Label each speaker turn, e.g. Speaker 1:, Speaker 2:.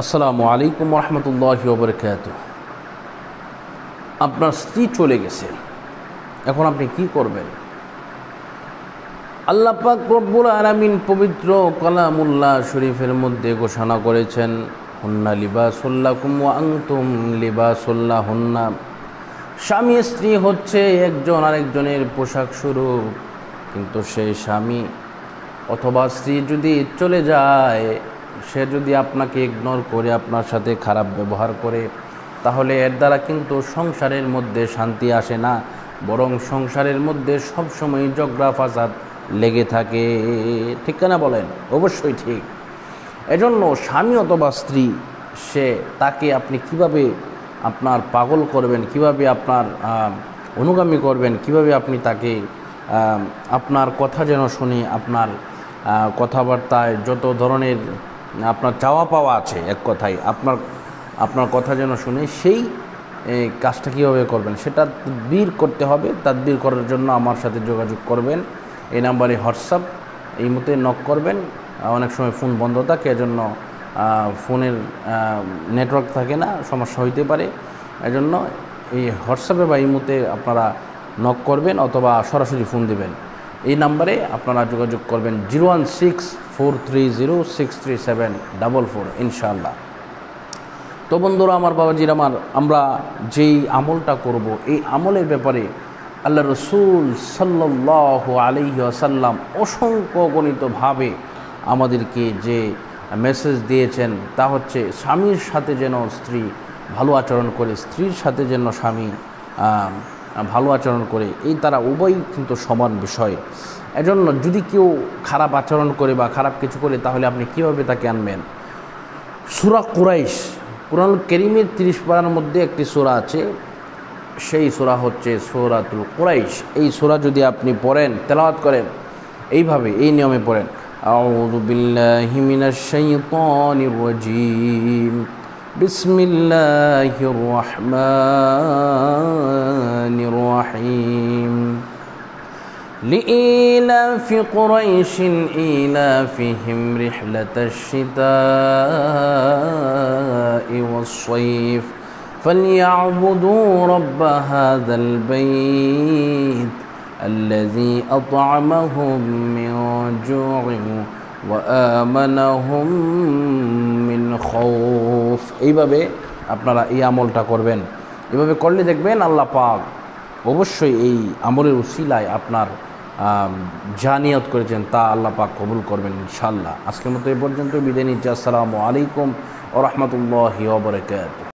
Speaker 1: আসসালামু আলাইকুম রহমতুল্লাহি ওয়া বারাকাতুহু। আপনার স্ত্রী চলে গেছে, এখন আপনি কি করবেন? আল্লাহ পাক রব্বুল আলামিন পবিত্র কালামুল্লাহ শরীফের মধ্যে ঘোষণা করেছেন, হুন্না লিবাসুল লাকুম ওয়া আনতুম লিবাসুল লাহুন্না। স্বামী স্ত্রী হচ্ছে একজন আরেকজনের পোশাক স্বরূপ, কিন্তু সেই স্বামী অথবা স্ত্রী যদি চলে যায়, সে যদি আপনাকে ইগনোর করে আপনার সাথে খারাপ ব্যবহার করে, তাহলে এর দ্বারা কিন্তু সংসারের মধ্যে শান্তি আসে না, বরং সংসারের মধ্যে সবসময় ঝগড়া ফাসাদ লেগে থাকে। ঠিক না বলেন? অবশ্যই ঠিক। এজন্য স্বামী অথবা স্ত্রী, তাকে আপনি কিভাবে আপনার পাগল করবেন, কিভাবে আপনার অনুগামী করবেন, কিভাবে আপনি তাকে আপনার কথা যেন শুনে, আপনার কথাবার্তায় যত ধরনের আপনার চাওয়া পাওয়া আছে, এক কথায় আপনার কথা যেন শুনে, সেই কাজটা কীভাবে করবেন সেটা তাদবীর করতে হবে। তাদবীর করার জন্য আমার সাথে যোগাযোগ করবেন, এই নাম্বারে হোয়াটসঅ্যাপ, এই মতে নক করবেন। অনেক সময় ফোন বন্ধ থাকে, এজন্য ফোনের নেটওয়ার্ক থাকে না, সমস্যা হইতে পারে। এজন্য এই হোয়াটসঅ্যাপে বা এই মতে আপনারা নক করবেন অথবা সরাসরি ফোন দেবেন। এই নাম্বারে আপনারা যোগাযোগ করবেন 016-430-63744, ইনশাআল্লাহ। তো বন্ধুরা আমার, বাবাজির আমার, আমরা যেই আমলটা করব, এই আমলের ব্যাপারে আল্লাহ রসুল সাল্লাল্লাহু আলাইহি ওয়াসাল্লাম অসংখ্য গণিতভাবে আমাদেরকে যে মেসেজ দিয়েছেন, তা হচ্ছে স্বামীর সাথে যেন স্ত্রী ভালো আচরণ করে, স্ত্রীর সাথে যেন স্বামী ভালো আচরণ করে, এই তারা উভয়ই কিন্তু সমান বিষয়। এজন্য যদি কেউ খারাপ আচরণ করে বা খারাপ কিছু করে, তাহলে আপনি কীভাবে তাকে আনবেন? সূরা কুরাইশ, কুরআনুল কারীমের 30 পারার মধ্যে একটি সূরা আছে, সেই সূরা হচ্ছে সূরাতুল কুরাইশ। এই সূরা যদি আপনি পড়েন, তেলাওয়াত করেন, এইভাবে এই নিয়মে পড়েন, আউযু বিল্লাহি মিনাশ শাইতানির রাজীম, বিসমিল্লাহির রহমানির রহিম, لإيلاف قريش إيلافهم رحلة الشتاء والصيف فليعبدوا رب هذا البيت الذي أطعمهم من جوع وآمنهم من خوف। এইভাবে আপনারা এই আমলটা করবেন। এভাবে করলে দেখবেন আল্লাহ পাক অবশ্যই এই আমলের উসিলায় আপনার যা নিয়ত করেছেন তা আল্লাহ পাক কবুল করবেন ইনশাআল্লাহ। আজকের মতো এই পর্যন্ত বিদায় নিচ্ছি। আসসালামু আলাইকুম ওয়া রাহমাতুল্লাহি ওয়া বারাকাতুহু।